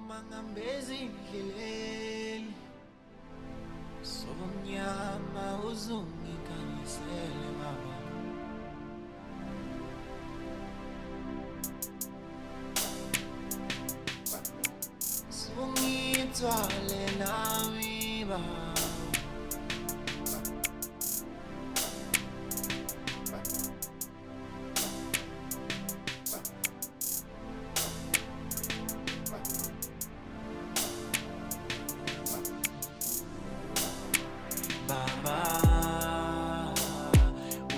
Mangambezi indleleni sobumnyama uzungikhangisele baba sungithwale nami baba Baba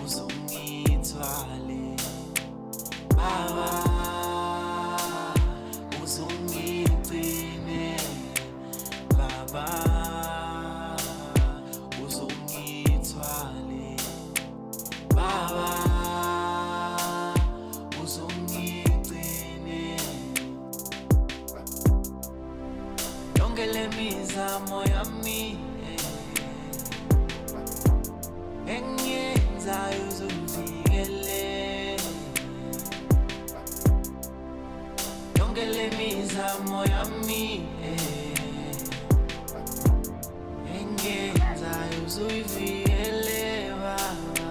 uzungithwale Baba uzungigcine Baba uzungithwale Baba uzungigcine yonke lemizamo yami engiyenzayo uzovikele yonke lemizamo yami engiyenzayo uzovikele baba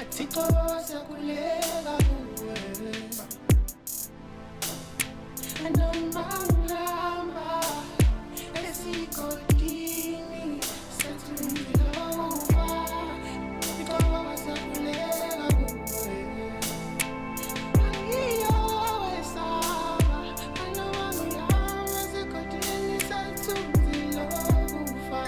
Atikhoza kulega kuwe Anoma ngihamba esigodini Sathungilova Atikhoza kulega kuwe Angiyowesaba Anoma ngihamba esigodini Sathungilova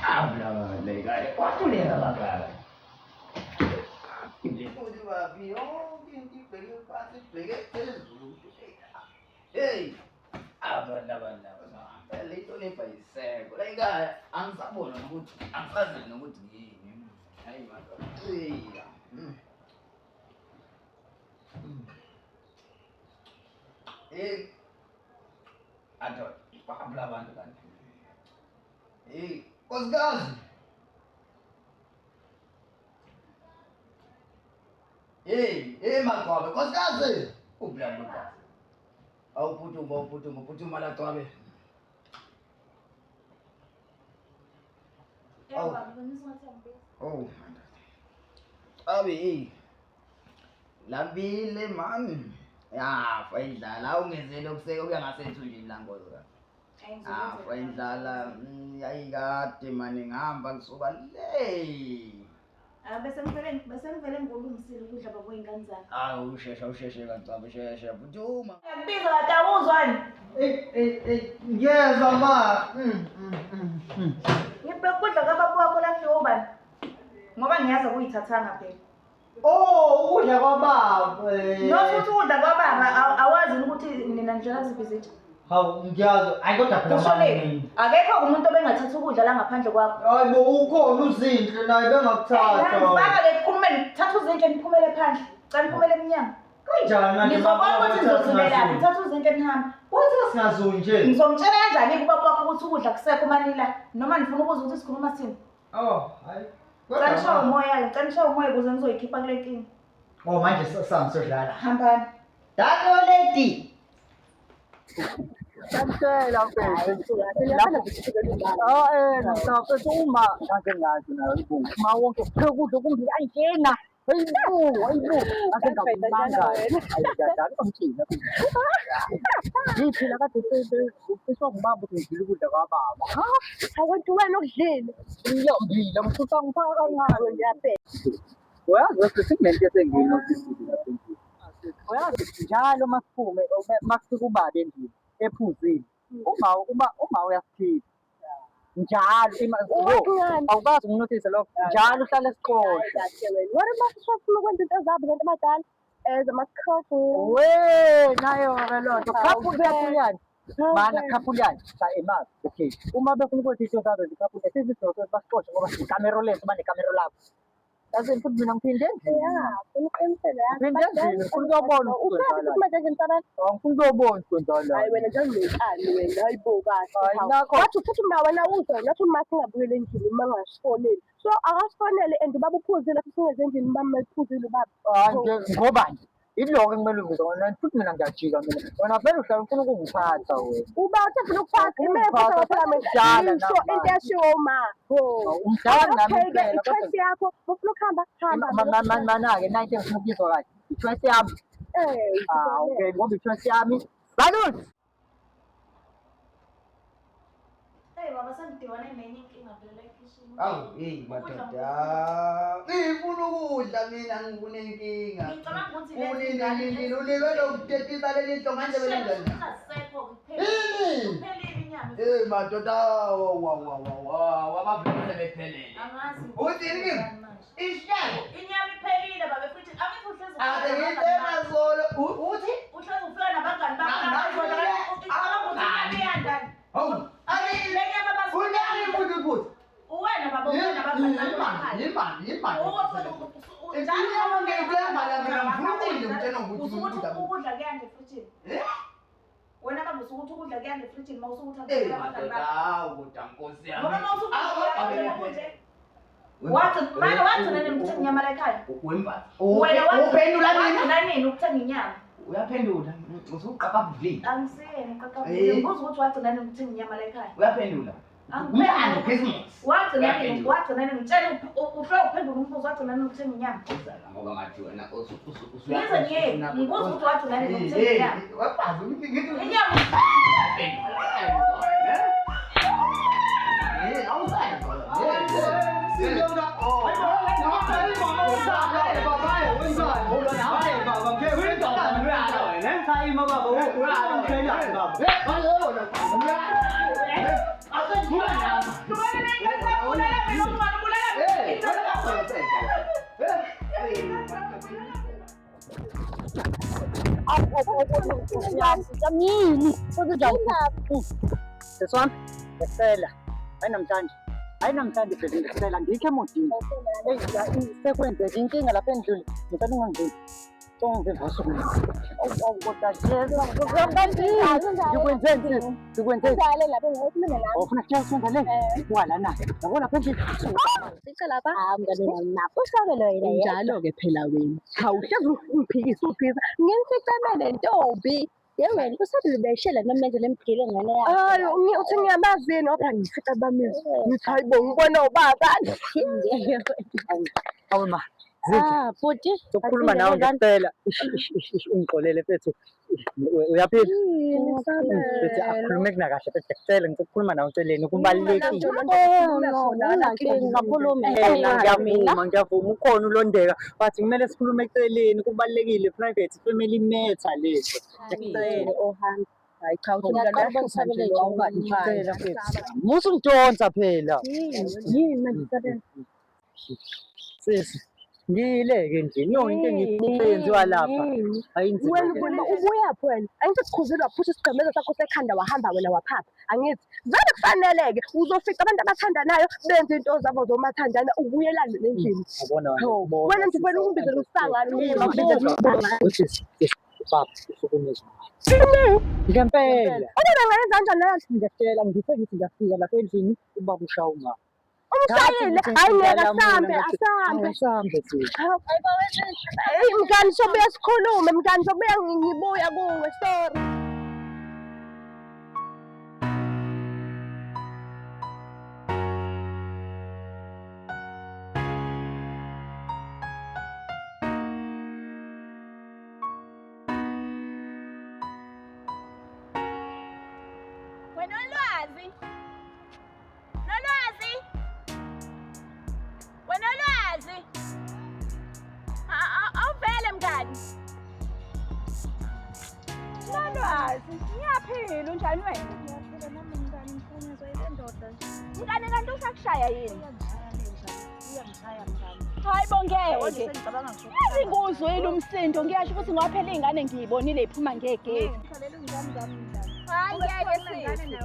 Habla, legal. ¿Cuánto le da la cara? Hey, abana lento lepayiseko legal angisabona ukuthi angisazi nokuthi yini hayi madodana hey ato babla abantu kanti hey nkosikazi hey magwabe nkosikazi ublabuka awuphutuma la gwabe oh abi lambile man ya fayidlala ungenzele okuseke kuya ngasethunjini langozo fayidlala yayikade mani ngihamba ngisuka le bese ngivele ngolungisile ukudla babo ingane zami. Usheshe kancane sheshe phutuma. Ngibiza kade awuzwani? Ngiyezwa ma. Ngibheka ukudla kababa wakho la kufiwe ubani? Ngoba ngiyazi ukuyithathanga phela. Oh, ukudla kwababa. Nokuthi ukudla kwababa awazi ukuthi mina ngijela zibhizithi. Hawu ngiyazi ayikodwa phela manje. Akekho umuntu obengathatha ukudla la ngaphandle kwakho. Hayi bo ukhona uzinhle naye bengakuthatha. Ngifaka ke kukhulume ngithatha uzinhle niphumele phandle. Cela niphumele emnyango. Kanjani manje? Ngizobona ukuthi ngizothulela ngithatha uzinhle nihamba. Uthi singazunje. Ngizomtshela kanjani kubaba wakho ukuthi ukudla kusekho manila noma nifuna ukuzwa ukuthi sikhuluma sini? Oh, hayi. Ngicela ngishaya umoya ukuze ngizoyikhipha kule nkingi. Oh manje sisodlala. Hambani. Dato lady. Cancela mfethu. Mfethu uma ngake ngazi nayo ibungu. Uma wonke ukudla kumbili ayingena. Hayibo. Ake ngakubanga. Ayidadala umthina. Ngiphila kade ufiswa ngubaba ukuthi ngidlile ukudla kwababa. Awuthi wena ukudlile. Ngiyombila mfuthu angifaka kancane ngiyaphela. Uyazi bese sikunento esengini ofisini lapha endlini. Uyazi njalo masiphume masifika ubaba endlini ephuzile. Uma uyasikhipha. Njalo awubazi ukunothisa lokho njalo uhlala esiqola. Wena masifuna ukwenza into zabo abantu abadala Zamakhofu. We, nayo loo nto. Khaphuliyani. Mana khaphuliyani. Imali. Okay. Uma befuna ukuthi i-2,000 khaphuliyani. Sizidose basixoshe ngoba sikamero lethu banekamero lakho. Yazini futhi mina ngiphinde endlini. Uqinisele Ngiphinde endlini. Ufuna ukuyobona ngifuna ukuyobona ukwenzakalayo. Hayi wena njengenkani wena hayibo kahle. Hayi, nakho. Wathi futhi mina wena uzwe nathi uma singabuyela endlini uma ngasifoneli. So akasifonele and baba uphuzile futhi ungeze endlini bami mayiphuzile baba. Hayi ngobani? Iloko ekumele ubize wena futhi mina ngiyajika mina. Wena vele uhlala ufuna ukungiphatha wena. Uba uthanda ukuphatha imepha phela Umdala ngisho into eshiwo ma. Umdala nami phela ichoice yakho ufuna ukuhamba hamba. Mana-ke nayo into engifuna ukuyizwa kahle. I-choice yami. Okay, ngoba i-choice yami. Balul! Hey baba sengidiwane nenye inkinga vele ekhishini. Awu, hey madoda. Ngifuna ukudla mina ngifuna inkinga. Ngicabanga ukuthi Unini ulibele ukutetisa leli hlo manje belenzani? ungasekho kuphela. Yini? Kuphelile inyama. Hey madoda, wabavele bephelele. Angazi. Uthini kimi? Ishako. Inyama iphelile baba futhi abithi uhlezi Ade ngitema zolo. Uthi? uhlezi ufika nabangani bakho ucabanga ukuthi inyama iyandani. Hawu. Le nyama Unani futhi futhi? uwena baba uwena nabangani bakho. Yimali. Inyama ngiyithemba la mina ngifuna ukudla ngitshela ukuthi ukudla kuyande futhi. Wena baba usukuthi ukudla kuyande futhi mawusukuthi madoda, kodwa Nkosi yami. ngoba mawusukuthi wathi manje wathi nani ngithenga inyama la ekhaya. Wemba. Wena Uphendula mina? nani ukuthenga inyama. Uyaphendula. Usuqapha kudlini. Angisiyeni qaqabuze ngibuza ukuthi wathi nani ngithenga inyama la ekhaya. Uyaphendula. Ngiyani Christmas. Wathi nani ngitshela uhloko uphendula umbuzo wathi nani ngithenga inyama. Ngoba ngathi wena Ngize ngiye ngibuza ukuthi wathi nani ngithenga inyama. Wapazi ngithi Inyama Yamini, kuzojani? Seswami, ngiyacela. Ayinamhlanje phela ngiyacela ngikho emodini. Sekwenzeka inkinga lapha endlini. Ngicela ungangeni. Ngizokwenze ufuna kuthiwa le walana yabo lapha endlini njalo-ke phela wena hawuhlezi ungiphikisa uphisa ngimficabele ntombi yewena usadlubeshela namanje lemphile ngane yakho uthi ngiyamazini ngoba ngifica bamizwa ngithi hayibo ngibona ubaba awu ma futhi sokukhuluma nawe ngempela ungixolele mfethu uyaphila mfethu akhulume kuna kahle mfethu ngicela ngizokukhuluma nawe uceleni kubalulekile ngiyavuma ukhona ulondeka wathi kumele sikhulume eceleni kubalulekile private family matter letho ngiyacela ohamba hayi cha ngicela mfethu musu ngidonsa phela yini manje sisi ngiyileke nje yonke into engikuyenziwa lapha ayinzima wena ubuyaphi wena angithi sikhuzilwa futhi isigqemeza sakho sekhanda wahamba wena waphapha angithi vele kufanele-ke uzofica abantu abathandanayo benze into zabo zomathandana ubuyelane nendlini wena nje vele ungibizele usangane ngempela ubona ngayenza kanjani leyo ngiyacela ngithe ngithi ngiyafika lapha endlini ubaba ushawa ungapha umshayile hayi ngeke asambe mngani sobuya sikhulume mngani sobuya ngibuya kuwe sorry awuvele mngani Nolwazi ngiyaphila unjani wena Ngiyaphila nami mngani ngifuna ile ndoda mngani kanti usakushaya yini iyangishaya mngani hayi bongeke ngeke. Yazi nguzwile umsindo ngiyasho ukuthi ngaphela ingane ngiyibonile iphuma ngegesi. Hayi ngeke sisi.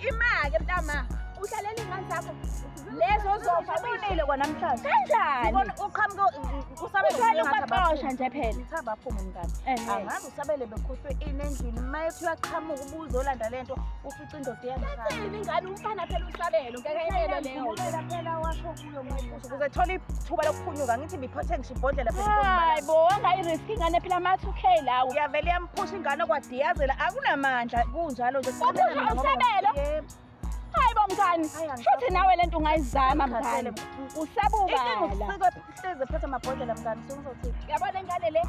Imake mntama. Uhlalela ingane zakho. Lezo zofa uyinile kwanamhlanje. Kanjani? Ubona uqhamuke usabele uqoqosha nje phela. Ngithaba aphume mngani. Angabe usabele bekhohlwe ini endlini mayethi uyaqhamuka ubuze olanda lento ufica indoda iyamshaya. Yini ingane umfana phela usabelo ngeke leyo. Phela washo kuyo ngokuthi ukuze thola ithuba lokuphunyuka ngithi biphothe ngisho ibhodlela Hayi bo angayirisk ingane phela ama-2K lawo. uyavele yamphusha ingane okwadiyazela akunamandla kunjalo nje Usabelo. Hayi bo mngani. Futhi nawe lento ungayizama mngani. Usabubala. hleze ephethe amabhodlela mngani sokuzothini Yabona ingane le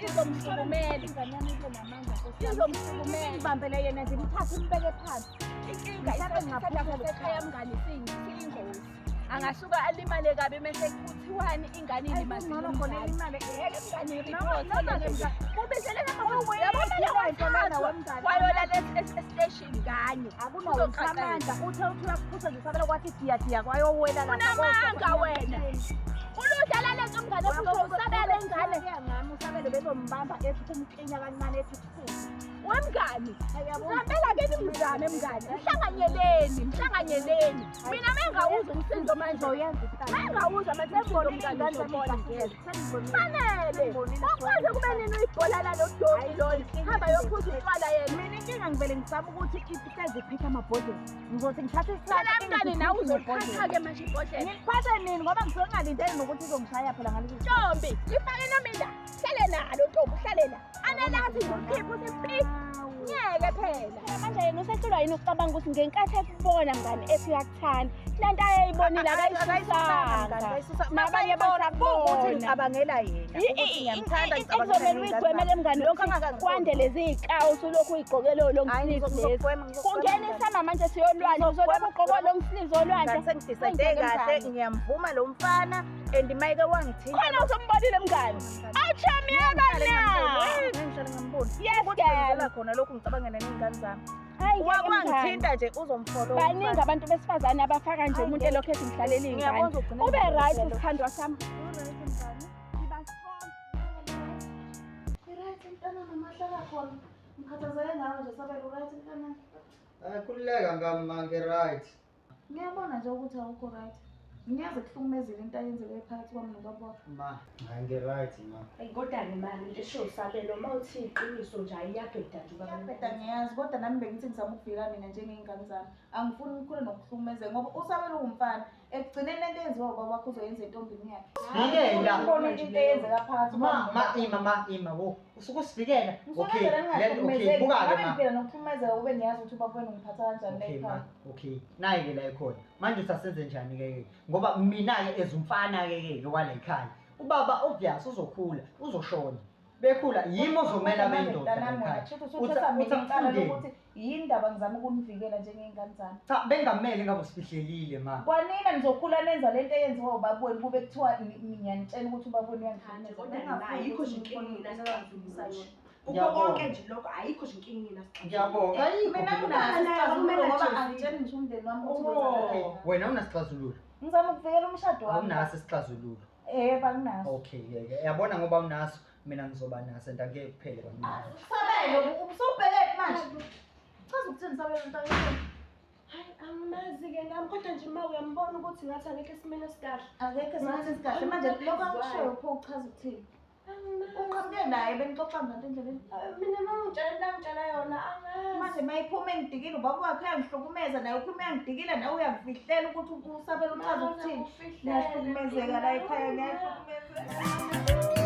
izomhlukumela ingane yami ibe namandla izomhlukumela ibambele yena nje imthathe imbeke phansi inkinga ekhaya mngani siyingozi angasuka alimale kabi mase kuthiwani ingane ilimazile khona elimale ubizele wayolala estation kanye akunaamandla uthe uthula kuphuza nje sabela kwathi diya kwayowela unamanga wena uludlala lento mngane futhi usabele ingane ngami usabele bezombamba ethi kumqinya kancane ethi futhi wemngani ngempela ke nimzame mngani mhlanganyeleni mina mengawuza umsindo manje mengawuza manje ngibona fanele ukwazi kube nini uyibhola lalodoki lolu hamba yophuza utshwala yena mina inkinga ngivele ngisaba ukuthi ihlezi iphethe amabhodlela ngizothi ngithathe phela mngani nawe uzothatha-ke manje ibhodlela ngiphathe nini ngoba ngisuke ngingalindele nokuthi izongishaya phela ngalesi ntombi ifake nomila hlale nalo ntombi hlale la anelathi ngokhipha uthi ngeke phela manje yena usehlulwa yini ukucabanga ukuthi ngenkathi ekubona mngani ethi uyakuthanda lento ayayibonile akayisisanga nabanye basabona cabangela yena ukuthi ngiyamthanda ekuzomele uyigwemele mngani kwande lezi iy'kawu usulokhu uyigqokele long sleeves lezi kungena isama manje siyolwandle uzolokhu ugqoke long sleeves olwandle sengidisayide kahle ngiyamvuma lo mfana and mayeke wangithinta khona uzombonile mngani achamiyaba na ngihlale ngambona yes girl khona lokhu ngicabangela ney'ngane zami wangithinta nje uzomfollow baningi abantu besifazane abafaka nje umuntu elokhu ethi ngihlalele iy'ngane ube right sithandwa sami ngikhathazeke ngawe nje sabela uright mntanami Khululeka ngami right. ngiyabona nje ukuthi awukho right ngiyazi kuhlukumezile into ayenzeke phakathi kwami nobaba Ma, right ma. Kodwa-ke mani nje sho usabelo uma uthi iqiniso nje ayiyabheda nje iyabheda ngiyazi kodwa nami bengithi ngizama ukuvika mina njengey'ngane zami angifuni ngikhule nokuhlukumezeka ngoba usabelo ungumfana ekugcineni lento eyenziwa ubaba wakho uzoyenza entombini yakhe ngibona into eyenzeka phakathi Ima wo. Usuke usivikela. Okay. Buka-ke ma. phela nokuhlukumezeka ube ngiyazi ukuthi ubaba wena ungiphatha kanjani Okay lekhaya ma. Okay. Nayi-ke la ikhona. Manje usasenze njani-ke ngoba mina-ke as umfana-ke wala ekhaya. Ubaba obvious uzokhula, uzoshona. Bekhula yimi ozomela bendoda ekhaya. Ukuthi yini ndaba ngizama ukunivikela njengey'ngane zami Cha bengamele ngabe usifihlelile ma. kwanina nizokhula nenza lento eyenziwa ubaba wenu kube kuthiwa ngiyanitshela ukuthi ubaba wenu ayikho nje inkinga uyangidlulisa yona ukho konke nje lokho ayikho nje inkinga Ngiyabonga. mina ngoba angitsheli ngisho umndeni wami ukuthi Wena unasixazululo. ngizama ukuvikela umshado wami Awunaso isixazululo. banginaso Okay yabona ngoba unaso mina ngizoba naso and angeke kuphele kwamina. Sabelo usubheke manje chaza ukuthini Sabelo ntangithi hayi angimazi-ke ngami kodwa nje uma uyambona ukuthi ngathi angekho esimeni esikahle akekho esikhathi esikahle manje lokho akushoyo pho uchaza ukuthini uqhamuke naye benixoxa ngento endleleni mina uma ngitshela yona angazi manje mayiphuma engidikile ubaba wakhe uyangihlukumeza naye uphuma uyangidikile nawe uyangifihlela ukuthi usabela uchaza ukuthini ngiyahlukumezeka la ekhaya ngiyahlukumezeka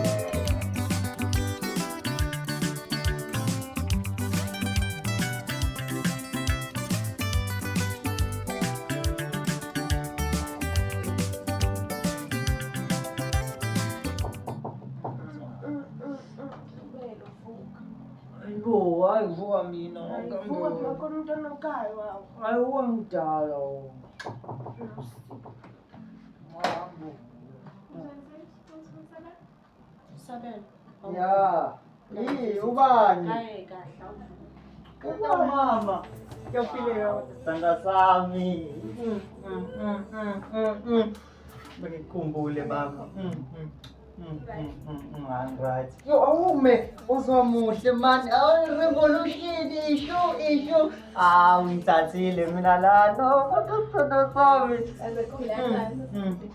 Hayi vuka mina. khona umntwana ukhaya wawo Hayi wangidala. Sabelo Ya. Ubani? hayi kahle Kodwa mama. Kuyafile sanga sami. Ngikhumbule baba. Right. Yo awume uzomuhle man. Awu revolution isho. Ngithathile mina lana. Kodwa sami.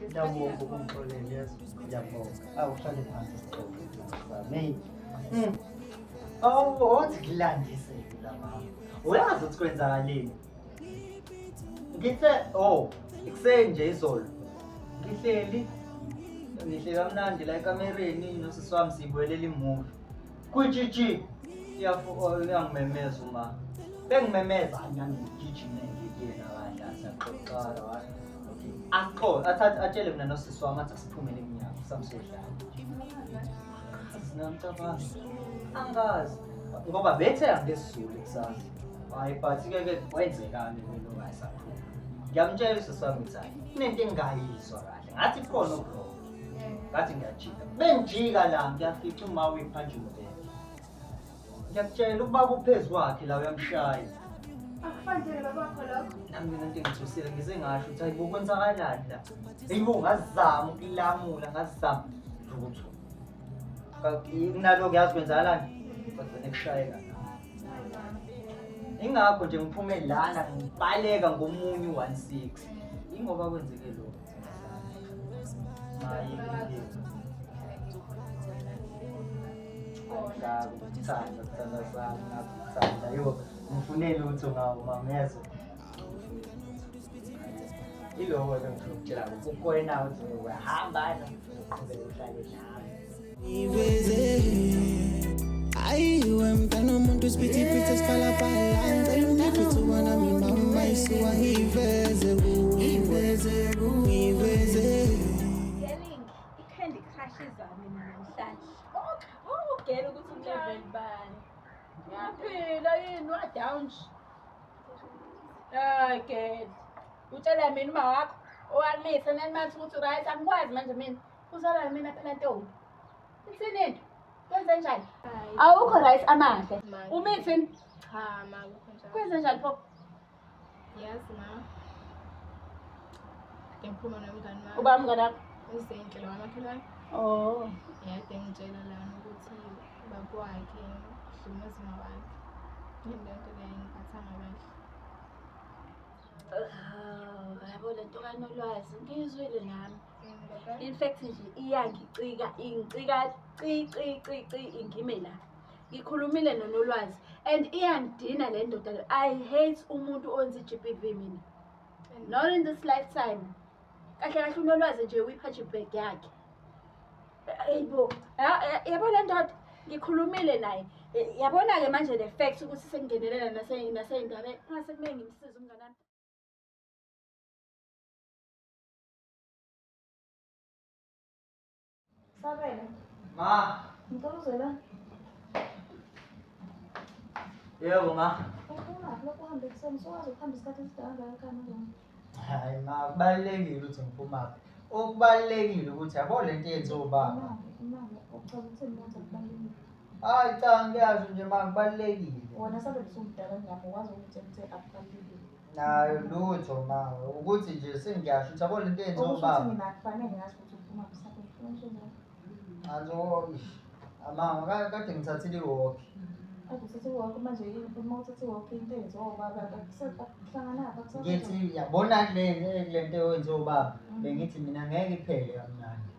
Ngiyabonga ukumxolela yazi. Ngiyabonga. Awuhlale phansi sixoxe sami. Othi kulandise la mama. Uyazi ukuthi kwenzakaleni? Ngithe ikuseni nje izolo. Ngihleli kamnandi la ekamereni nosisi wami sibuyelela imuvi. Kujiji iyangimemeza uma. Bengimemeza ngiyagijima ngiyena kahle asaxoxana wani. Okay. Atshele mina nosisi wami athi asiphumele eminyaka samsodlala. Sinamcabango. Angazi ngoba bethe angesizulu kusasa. Hayi but ke wenzekani lo ngayisaphuma. Ngiyamtshela usisi wami ukuthi hayi kunento engayizwa kahle. Ngathi khona okukhona. Ngathi ngiyajika. Bengijika la ngiyafica uma uyiphanje umbheke. Ngiyakutshela ubaba uphezulu wakhe la uyamshaya. Akufanele babakho lokho. Nami into engithusile ngize ngasho ukuthi hayibo kwenzakalani la. Hayibo ngazama ukulamula ngazama lutho. Kunalokho yazi kwenzakalani? Kodwa nekushayeka. Ingakho nje ngiphume lana ngibhaleka ngomunye u16. Ingoba kwenzeke lokho. Hayi ngeke. Ngithanda sami ngakuthanda yo ngifunele ukuthi ungawumameza. Iloko ke ngikutshela ukukhona ukuthi uyahamba uqhubeka uhlale nami. Aiwe mtano muntu spiti spala pala Ngipithu wana mimama isuwa iveze Geling, iKandy Crush izami namhlanje. Ugele ukuthi ulevel bani. Ngiyaphila yini wa-down nje. Hayi Gele. Utshela mina uma wakho owalisa nanimathi ukuthi right angikwazi manje mina. Uzala mina phela ntombi. Ithini into? Kwenze njani? Awukho right amahle. Umithini? Cha ma akukho njalo. Kwenze njani pho? Yazi ma. Ngiphuma nomngani wami. Uba mngani wakho? Usenhle wamakhelwane. Oh. Yade ngitshela lana ukuthi baba wakhe uhlumezima wakhe. Indonto leyo ngiphathanga kahle. Yabo lento kaNolwazi ngizwile nami. In fact nje ingicika ingime la. Ngikhulumile noNolwazi and iyandina le ndoda le. I hate umuntu onzi GBV mina. Not in this lifetime. Kahle uNolwazi nje uyiphathe ibag yakhe. Hayibo, yabo le ndoda ngikhulumile naye. Yabona ke manje le facts ukuthi sengigenelela naseyindabeni. Ngase kumele ngimsize umngane wami. Sabela. Ma, Ngicela uzela. yebo ma. Ufuna lokho uhambe kuseni sokwazi ukuhamba isikhathi esidanga ekhaya noma. Hayi ma, kubalulekile ukuthi ngiphumaphi. Okubalulekile ukuthi yabo lento yenziwa ubaba. Imali ucela ukuthini manje kubalulekile. Hayi cha ngiyazi nje ma kubalulekile. Wona Sabela usumdala ngiyami ukwazi ukuthi akubalulekile. Nayo lutho ma, ukuthi nje sengiyasho ukuthi yabo lento yenziwa Ukuthi ubaba. mina akufanele ngazi ukuthi uphuma Sabela ufuna njalo. Azo ama kade ngithathile iwalk. Akusithi wonke manje uma uthathe wonke into enziwa ubaba akuhlangana apha Ngithi yabona lento yenziwa ubaba. Bengithi mina ngeke iphele kamnandi.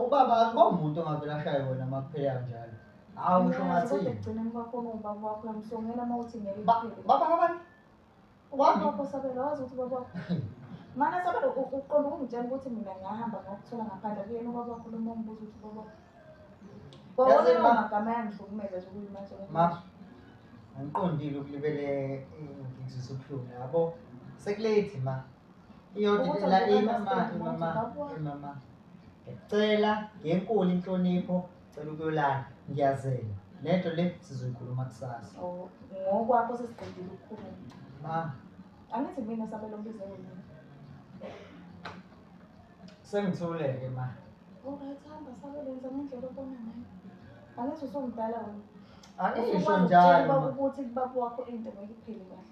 Ubaba akumuntu ongavela ashaye wona makuphela kanjalo. Hawu usho ngathi ekugcineni kwakho ubaba wakho uyamhlongela uma uthi ngeke baba ngabani? ubaba wakho Sabela wazi ukuthi ubaba wakho mana Sabela uqonda ukungitshela ukuthi mina ngiyahamba ngokuthola ngaphandle kuyena ubaba wakho lo mbuzo ukuthi ubaba Yazi wakho ma- magama yangihlukumeza nje ukuyima nje Ma, angiqondile ukulibele ngizizwe ubuhlungu yabo. Sekulate ma. Iyothi la imama. Ngicela ngenkulu inhlonipho, cela ukuyolala. Ngiyazela. Lento le sizoyikhuluma kusasa. ngokwakho sesiqedile ukukhuluma Ma, angithi mina Sabela umbize wena sengithuleke ma. alright hamba Sabela yenza ngendlela obona ngayo angithi usumdala wena Angisho njalo ma. ukuthi kubaba wakho into ngeke iphele kahle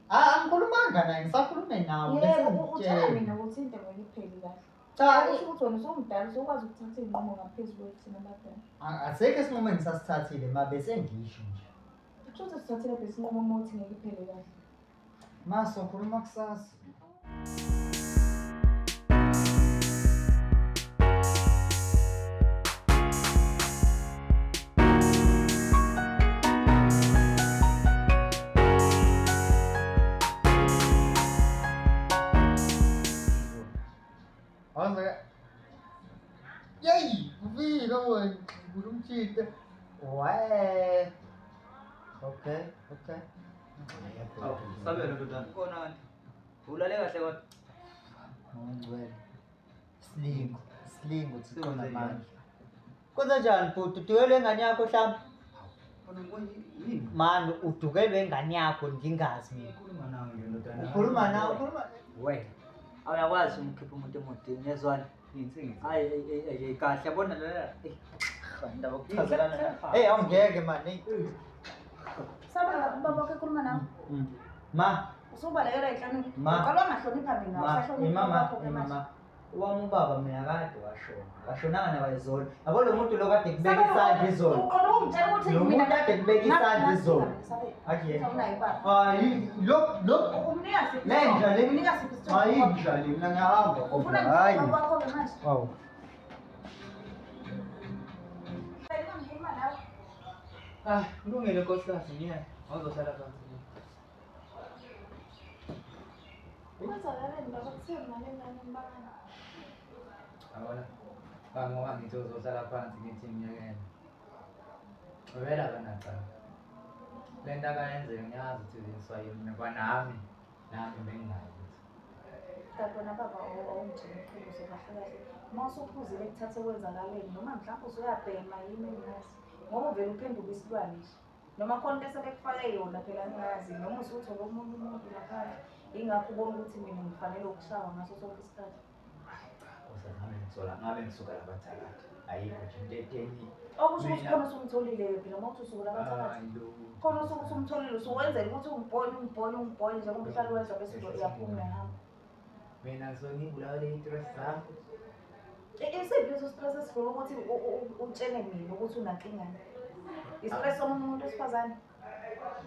Angikhulumanga naye, ngisakhulume nawe bese yebo utshela ngitshela. mina ukuthi into ngeke iphele kahle Cha, Kusho ukuthi wena usumdala usukwazi ukuthatha iy'nqumo ngaphezu kwethina abadala. asekho isinqumo engisasithathile ma bese ngisho nje. Kusho ukuthi sithathile bese isinqumo uma uthi ngeke iphele kahle. Ma sokhuluma kusasa. Yay, vira mano, por cheetah. Ué. Okay. Sabe lo kudala. Kona ulale kahle kodwa. Ngcwele. Slingo sikhona manje. Kwenza njani bhuti? Udukelwe ingane yakho mhlawumbe? Mani, udukelwe ingane yakho ngingazi mina. Ukhuluma nawe nje ndodana. Ukhuluma nawe, ukhuluma. We. Awuyakwazi umkhipha umuntu emotini ngezwana. Hayi kahle yabona la. Indaba okuchazelana. Hey, awungeke mani. Sabe baba wakhe ekhuluma nawe? Ma, Usubalekela enhlonipho. Ma. Uqala wangahlonipha mina, usahlonipha kwakho ke manje. mama. Wami ubaba mina kade washona. Washonanga nabayizolo. Yabo lo muntu lo kade kubeka isandla izolo. Uqala ungitshela ukuthi Lo muntu kade kubeka isandla izolo. Athi yena. Hayi, lo Umnika siphi? lenja le. Umnika siphi isithombe? Hayi njalo mina ngihamba. Ufuna Hayi. ngitshela kwakho ke manje. Wow. Kulungile nkosikazi ngiya. Awuzohlala phansi. Kwenzakaleni baba kutheni nale ngane mbangana? Awona. Ngoba ngithi uzohlala phansi ngithi ngiyekela. Wena kanaka. Lento akayenze ngiyazi ukuthi uziswaye mina kwanami. Nami bengazi. Kanti wena baba awungitshela iqiniso kahle kahle. Uma usuphuzile kuthathe kwenzakaleni noma mhlawumbe usuyabhema yini engazi. Ngoba uvele uphenduka isilwane nje. Noma khona into esebekufake yona phela ngingazi noma usuthola umuntu ngaphandle. Ingakho ubona ukuthi mina ngifanele ukushawa ngaso sonke isikhathi. Ngabe ngisuka labathakathi. Ayikho nje into etheni. Okusho ukuthi khona usumtholile phela uma uthi usuka labathakathi. Khona usumtholile usuwenzela ukuthi ungibhone njengoba umhlali wenza bese uyaphuma uyahamba. Mina ngizongibulala i-stress sami. Isiphi leso stress esifuna ukuthi utshele mina ukuthi unankinga? I-stress somunye umuntu wesifazane?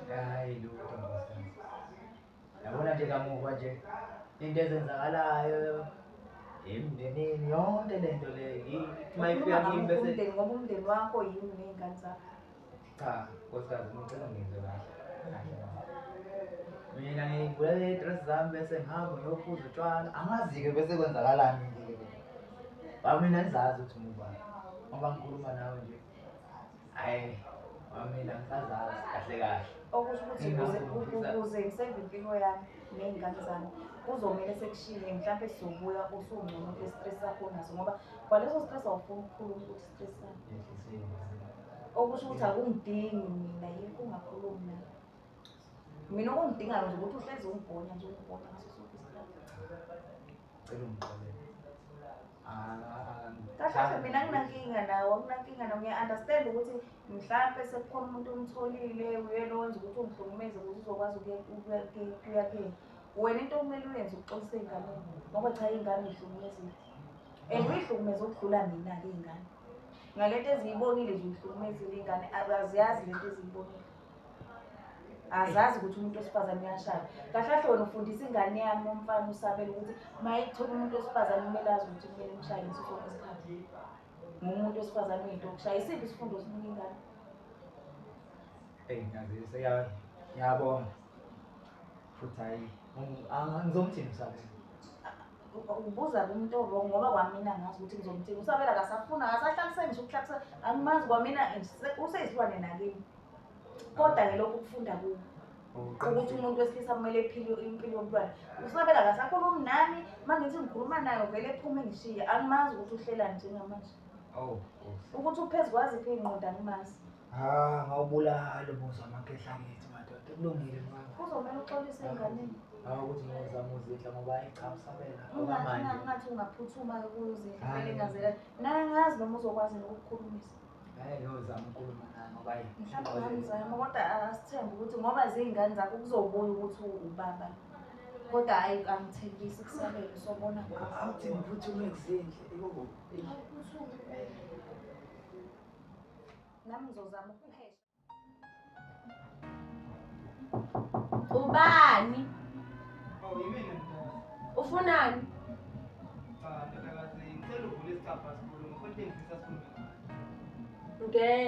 Hayi lutho nkosikazi. Yabona nje kamuva nje into ezenzakalayo emndenini yonke lento le mayifika kimi bese umndeni ngoba umndeni wakho yini ney'ngane zakho. cha nkosikazi ngicela ngenze kahle. Mina ngibulala i-stress zami bese ngihamba ngiyophuza utshwala angazi-ke bese kwenzakalani nje. Mina ngizazi ukuthi ngubani ngoba ngikhuluma nawe nje. Hhayi mina ngisazazi kahle kahle. Okusho ukuthi ukuze ngiseve impilo yami ney'ngane zami kuzomele sekushiye mhlawumbe sizobuya usungcono kule-stress sakho nazo ngoba kwaleso stress awufuni ukukhuluma ukuthi stress sami. Okusho ukuthi akungidingi mina yikho ungakhulumi nami. Mina okungidingayo nje ukuthi uhlezi ungibhonya nje ungibhonya ngaso sonke isikhathi. Cela ungixolele. Kahle mina anginankinga nawe, anginankinga nawe. Ngiya-understand ukuthi mhlawumbe sekukhona umuntu omtholile uyena owenza ukuthi ungihlukumeze ukuthi uzokwazi ukuya kuyeni. Wena into okumele uyenze ukuxolisa ey'nganeni ngoba cha iy'ngane uy'hlukumezile. And uy'hlukumeze ukudlula mina-ke iy'ngane. Ngalento eziyibonile nje uy'hlukumezile iy'ngane aziyazi lento eziyibonile. Azazi ukuthi umuntu wesifazane uyashaya. Kahle kahle wena ufundisa ingane yami umfana usabela ukuthi mayithola umuntu wesifazane kumele azi ukuthi kumele imshaye ngaso sonke isikhathi. Ngumuntu wesifazane uyinto yokushaya. Isiphi isifundo osinika ingane? Ngiyazise ngiyabonga. Futhi hayi ngizomthini Usabela. Ubuza umuntu wrong ngoba kwamina ngazi ukuthi ngizomthini. Usabela akasafuna akasahlaliseni nje ukuhlalisana. Angimazi kwamina useyisilwane nakimi. Kodwa-ke lokhu kufunda kuwo ukuthi umuntu wesilisa kumele ephile impilo yomntwana. Usabela akasakhulumi nami uma ngithi ngikhuluma nayo vele ephume ngishiye. Angimazi ukuthi uhlelani njengamanje. Ukuthi uphezu kwaziphi iy'nqondo angimazi. Ngawubulala umuzi wamakhehla ngithi madoda kulungile mama. Kuzomele uxolise enganeni. Ukuthi ngizama uzidla ngoba cha Usabela Ungathi ungaphuthuma ukuzidla vele engazelani. Naye ngazi noma uzokwazi ukukukhulumisa. Hayi ngiyozama ukukhuluma naye ngoba Mhlawumbe ngizama kodwa asithembe ukuthi ngoba ziy'ngane zakho kuzobuya ukuthi ubaba. Kodwa hayi angithembisi kusabele sobona Awuthi ngiphuthume kuzindle yebo. nami ngizozama ukuphesha. Ubani? Ufunani?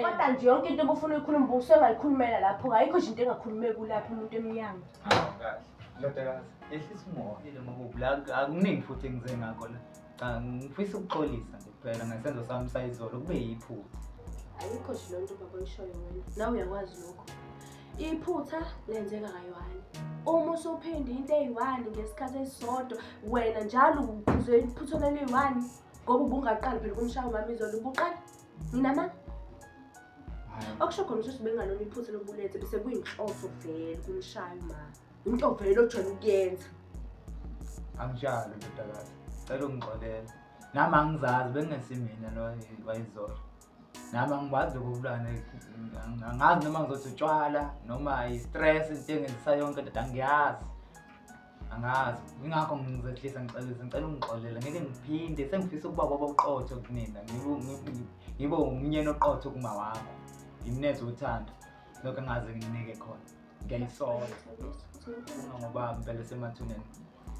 Kodwa nje yonke into obufuna uyikhuluma usengayikhulumela lapho ayikho nje into engakhulumeki kulapho umuntu emnyango. Ndodakazi, ehlisa umoya ngoba akuningi futhi engize ngakho la. Cha ngifisa ukuxolisa nje kuphela ngesenzo sami sayizolo kube yiphutha. Ayikho nje lonto baba oyishoyo wena. Nawe uyakwazi lokho. Iphutha lenzeka kayi-1. Uma usuphinde into eyi-1 ngesikhathi esisodwa wena njalo ukuze iphutha leli-1 ngoba ubungaqali phela kumshaya umama izolo ubuqala. Mina okusho khona ukuthi bengalona iphutha lobulethe bese kuyinhloso vele kumshayo ma. Into vele ojwayele ukuyenza. Anginjalo ndodakazi. Cela ungixolele. Nami angizazi bengesimina lo wayizolo. Nami angikwazi ukubulana angazi noma ngizothi utshwala noma i-stress into engenzisa yonke ndoda angiyazi. Angazi. Ingakho ngizehlisa ngicela ungixolele ngeke ngiphinde sengifisa ukuba baba uqotho kunina. Ngibe umnyeni oqotho kuma wakho. Ngimnethe uthando. Lokho engaze nginike khona. Ngiyayisola. Ngoba impela semathuneni.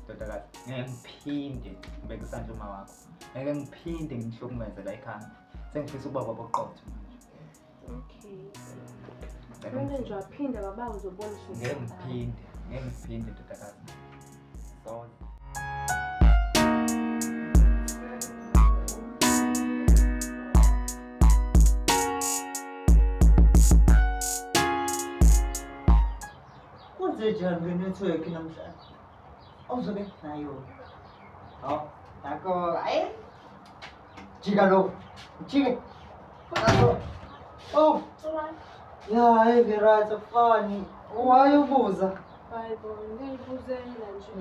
Ndodakazi ngeke ngiphinde ngibeke isandla uma wakho. Ngeke ngiphinde ngihlukumeze la ekhaya. Sengifisa ukuba baba uqotho manje. Okay. Manje nje waphinda baba uzobona ukuthi ngeke ngiphinde ndodakazi. Sorry. Kunjani ngenetwork namhlanje? Awuzobe nayo. Hawu, yako hayi. Jika lo. Jike. Oh. Ya, hayi ngirathi afani. Wayobuza. hayibo ngiyibuzela nje.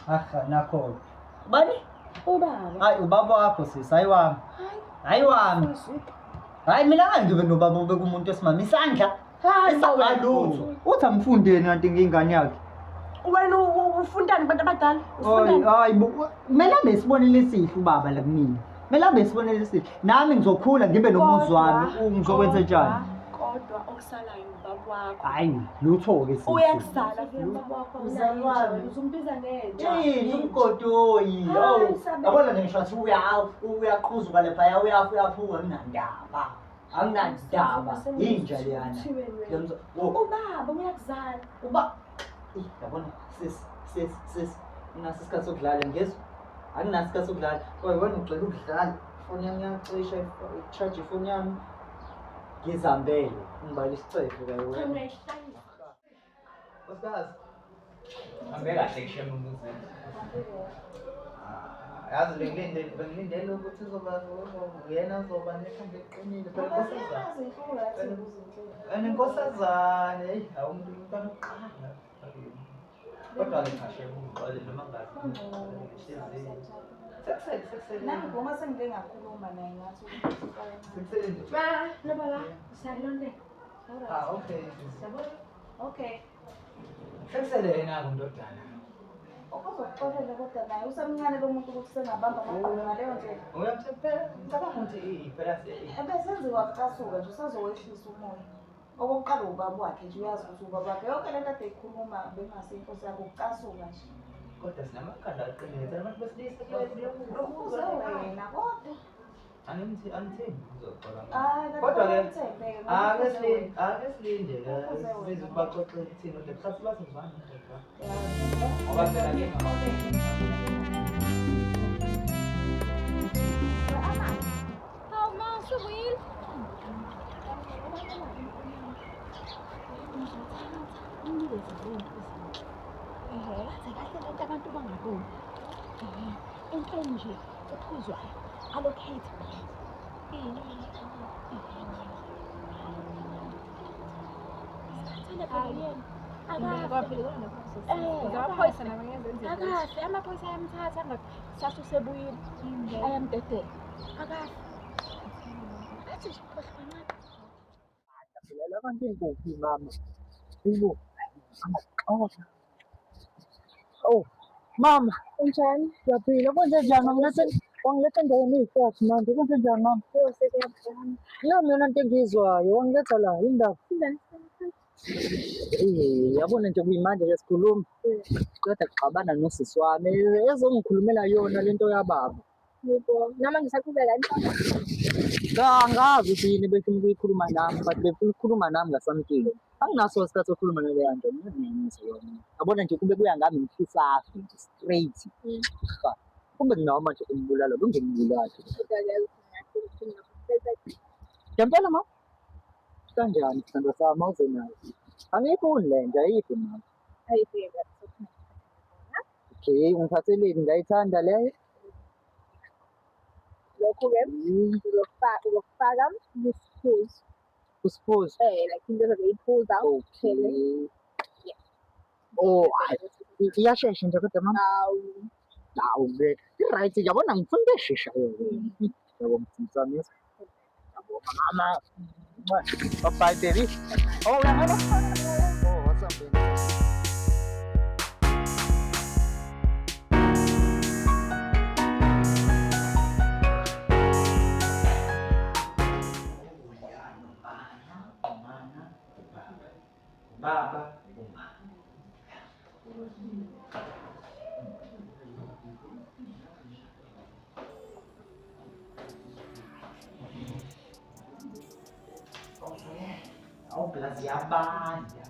Aha, nakho. Bani? Ubaba. Hayi ubaba wakho sisi, hayi wami. Hayi wami. Hayi mina angibe nobaba ubeka umuntu esimama isandla. Hayi sawalutho. Uthi amfundeni kanti ngingane yakhe. Wena ufundani abantu abadala? Ufundani? Hayi kumele abe isibonile esihle ubaba la kumina. Kumele abe isibonile esihle. Nami ngizokhula ngibe nomuzi wami. Ngizokwenza njani? Kodwa okusalayo ubaba wakho. Hayi lutho ke sisi. Uyakusala ubaba wakho. Uzalwane. Uzumbiza ngenja. Umgodoyi. Yabona ngisho athi uyaqhuzuka lapha uyaphuka kunandaba. Anginandaba. Inja leyana. Ubaba uyakuzala. Yabona sis nginaso isikhathi sokudlala ngezwe anginaso isikhathi sokudlala kodwa wena ugcela ukudlala ifoni yami iyacisha i-charge ifoni yami ngizambele ngibala isicefe kayo wena Osikazi ambe kahle kushema umuzi yazi bengilindele ukuthi uzoba uyena uzoba nekhanda eqinile phela nkosazana hey awumuntu umntwana oqala kodwa ngisheshe ukuqala noma ngathi sekusele nami ngoma sengike ngakhuluma naye ngathi sekusele Baba, salonde. okay okay sekusele yena ndodana okuzokuxolela kodwa naye usemncane lo muntu ukuthi sengabamba amaqhawe ngaleyo ndlela uyamsephela ngicabanga ukuthi phela ebesenziwa kucasuka nje usazowehlisa umoya okokuqala ubaba wakhe nje uyazi ukuthi ubaba wakhe yonke lento ade ikhuluma bengase inkosi yakhe ukucasuka nje kodwa sinamakhanda aqinile abantu besilisa kuze wena kodwa anithembi uzoxola kodwa akesilinde size ukubaxoxela ithina lekhathi basizwana ngoba phela abantu bangaboni into nje ephuzwayo allocate akafe amaphoyisa ayamthatha angasasho sebuyile ayamdedela akafe athi nje khohlwa kancane Laban din ko si mama. Sino? Oh, mama, Unjani? ngiyaphila. Kwenze njani? Wangiletha endaweni ey'flash manje. Kwenze njani mama? Nami yona into engiyizwayo, wangiletha la, yindaba. Yabona nje kuyimanje ke sikhuluma. Qeda kuxabana nosisi wami. Ezongikhulumela yona lento yababa. Yebo, noma ngisaqhubeka Angazi ukuthi yini befuna ukuyikhuluma nami, but befuna ukukhuluma nami ngasamkile. Anginaso isikhathi sokukhuluma naleya nto. Nginenze yona. Yabona nje kube kuya ngami ngifisafi nje straight. Kube kunoma nje umbulalo, bengimbulala. Ngempela ma? Kanjani sithando sami awuzenayo? Angiyifuni le nto, ayiphi mama? Okay, ungiphatheleni ngayithanda leyo. lokhu-ke uzokufaka isiphuzo. Usiphuzo? Like into ezobe iphuza uphele. Oh, iyashesha nje kodwa mama. Hawu-ke, i-right yabona ngifuna into eshesha yabo mthimsami. Yabo mama. Bye baby. Oh, uyangena? Oh, what's up baby? Baba, glasi yabanda.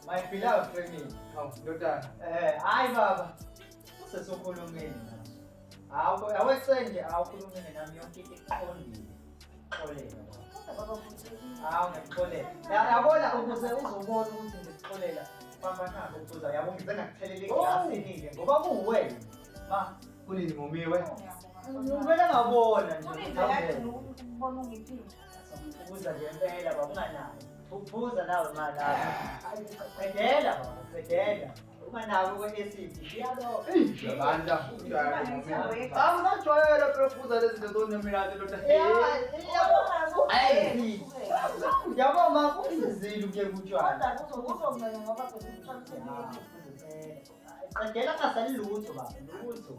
My beloved Remy. Ndoda. Hayi baba. Usesokhulumeni. Awese nje awukhulumene nami yonke into iqondile. Xolela baba. Ngiyakholela. Yabona ukuze uzobona ukuthi ngixolela bamba nako ukuza yabo ngize ngakuthelele iglasini ngoba kuwena. Ma, Kunini momiwe? uvela ngabona nje. Kunini ukubona ungiphila. Ubuza nje impela baba unganayo. Ubuza nawe mali qedela baba, qedela. Unganawo kwe-acid yalo. Yabanda. Angajwayela ukufuza lezi zinto zonemirate ndoda. Hayi. Yabo ma kusizile ukuye kutshwala. Uzomncane ngoba phela Qedela ngasali lutho baba, lutho.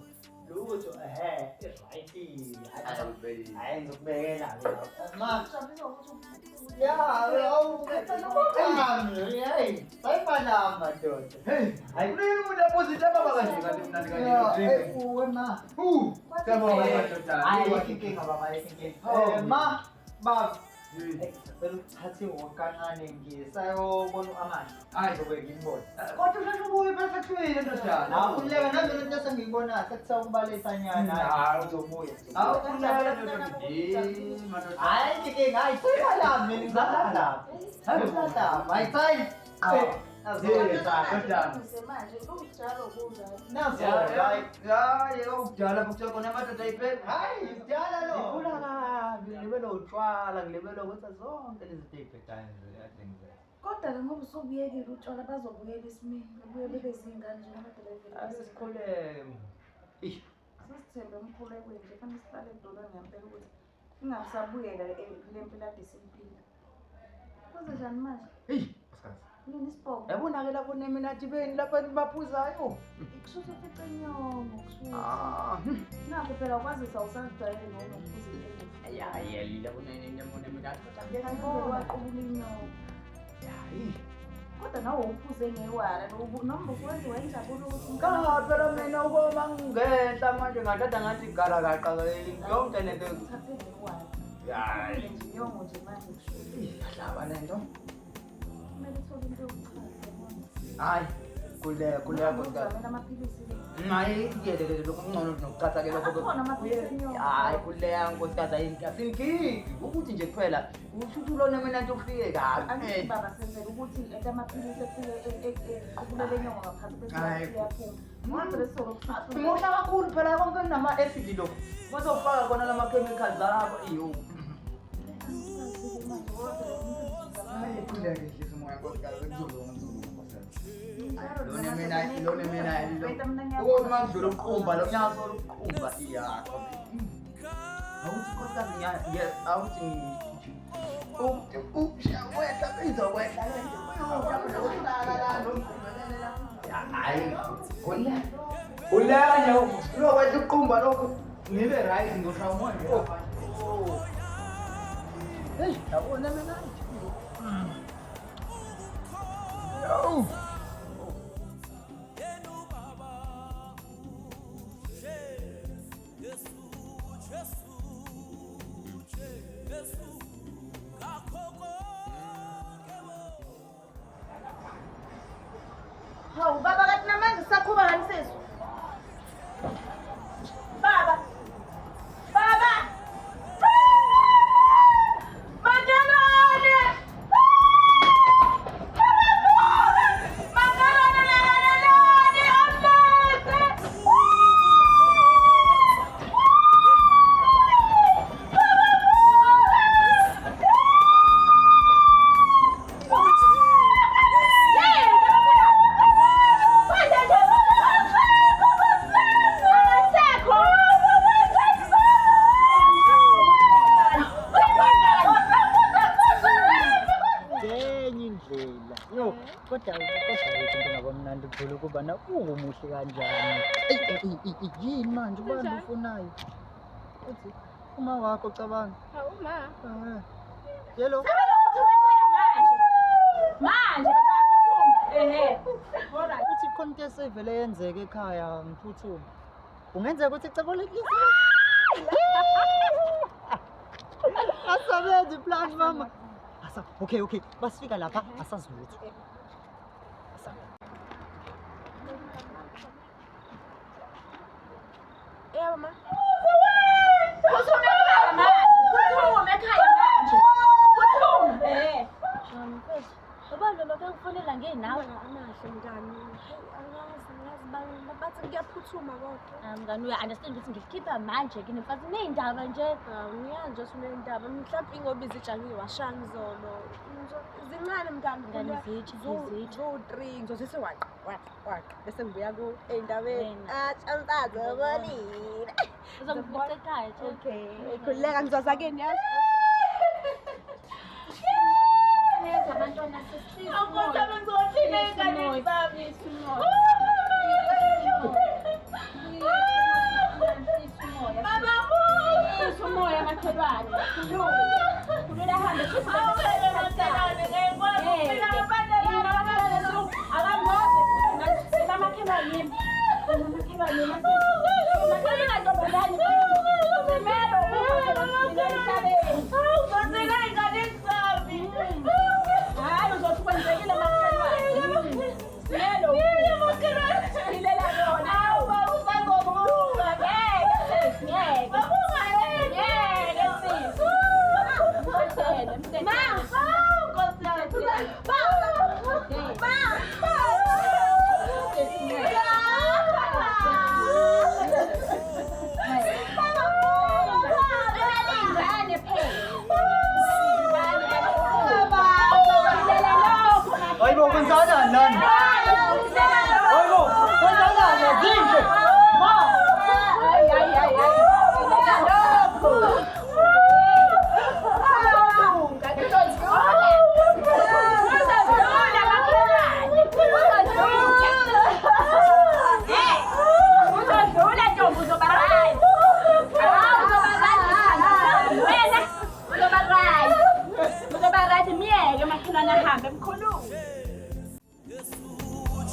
Lutho right. Hayi ngizokubekela ke. Ma hey, sayifana madoda. Hayi kunini umuntu aphuzile baba kanje kanti mnandi kanje. Uwe ma. Siyabonga madoda. Hayi inkinga baba, inkinga. Ma, baba. Ngicela ukuthathe ngokancane ngisayobona amanje. Hayi zobe ngibona. Kodwa usheshe ubuye phakathwini ndoda. Awukhuleka nami lento esengiyibona sekuthiwa ukubalisa nyana. Hayi uzobuya. Awukhuleka ndoda. Madoda. Hayi inkinga, hayi sayala mina ngizala lapha. Hayi hayi manje kunjalo kuza. Nazo hayi ukudala kusekhona amadoda ayiphepha hayi sidala lo ngifuna kabi ngilibele utshwala ngilibele ukuthi zonke lezi zinto ey'phedayo kade ngizenza Kodwa-ke ngoba usubuyekile utshwala bazobuyela isimeni babuye bebe zingane njengamadolobheni. asikhuleke Sisithembe emkhulekweni nje fanele sihlale edolweni ngempela ukuthi ingasabuyela kule mpilo ade simphila. Kwenze njani manje? Yini isibhobo? yabona-ke lapho neminathi beni lapho baphuzayo Kususa ufice inyongo kususa. Nakho phela ukwazisa usazijwayele noma ukuphuza into. yelile neminathi Ngeke waqubula inyongo. Kodwa nawe uphuze ngewala noma ukwenziwa injabulo ukuthi phela mina ukoma ngingehla manje ngathatha ngathi galagaqa yonke lento uthathe ngewala. hayi Nje inyongo nje manje kushuka. hlaba lento Kumele uthole into yokuchaza yabona. hayi kuleka Uzamela amaphilisi le. ngayiyelelele lokhu kungcono nokucatha ke lokho Akhona amaphilisi enyongo. hayi kuleka nkosikazi ayinkingiki ukuthi nje kuphela ushuthi ulona mina nje ufike kabi Angithi baba senzela ukuthi lento amaphilisi efike equbulele inyongo ngaphansi bese Hayi. iyaphuma. Ngapha solo kusuka. ngosha kakhulu phela konke kunama-acid lokhu bazofaka khona lama-chemicals abo iyo kuleke nje simoya nkosikazi lone mina uma kudlula uqumba lo nyasola uqumba iyakho awuthi nkosikazi awuthi wehla bezowehla hayi uleka nje lokwenza uqumba lokhu ngibe right ngosha umoya hey yabona mina Hawu baba kathi namanje sisaqhuba ngani sisi? Baba. Baba. Majalane. ngenye indlela yo kodwa yethu ngabamnandi kuphela ukuba nakumuhle kanjani yini manje ubani ufunayo uthi uma wakho cabanga Uma. yelo Manje baba uthumbe. Ehe. Alright. uthi khona into esevele yenzeke ekhaya ngiphuthuma kungenzeka ukuthi icebo lekisi asabenzi plan mama okay basifika lapha asazi lutho Yebo ma. Uthume ekhaya manje. Uthume ekhaya manje. Uthume. Ehe. Mfethu, abantu bakakufonela ngenawe. Amahle mngani. Angazi bathi kuyaphuthuma kodwa. Mngani uya-understand ukuthi ngikukhipha manje kini mfazi ney'ndaba nje. Ngiyanje usunendaba mhlawumbe ingoba izitshangiwe washanga izolo. Zincane mngani. Ngani zitsho, Zo-3 ngizozise waqa bese ngibuya ey'ndabeni. Wena. Chantazobolile. Uzongibutha ekhaya nje. Okay, khululeka ngizoza kini yazi. Neza abantwana sesisize. Awukuthi ngizothina ey'nganeni zami. Baba Umoya makhelwane. Khulula hambe awele maselane ngekwazi ukuphila ngaphandle uzosela ey'nganeni zami. Hayi uzokwenzekile makhelwane. Silela yona. Awu baba usazobuka. Ngeke. Ngeke. Baba ungayeki. Ngeke sisi. Mthele. Ma, Nkosi yami. Ba. nani? Hayibo, kwenzakala zinje. Ma.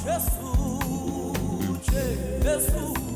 Jesus, Jesus.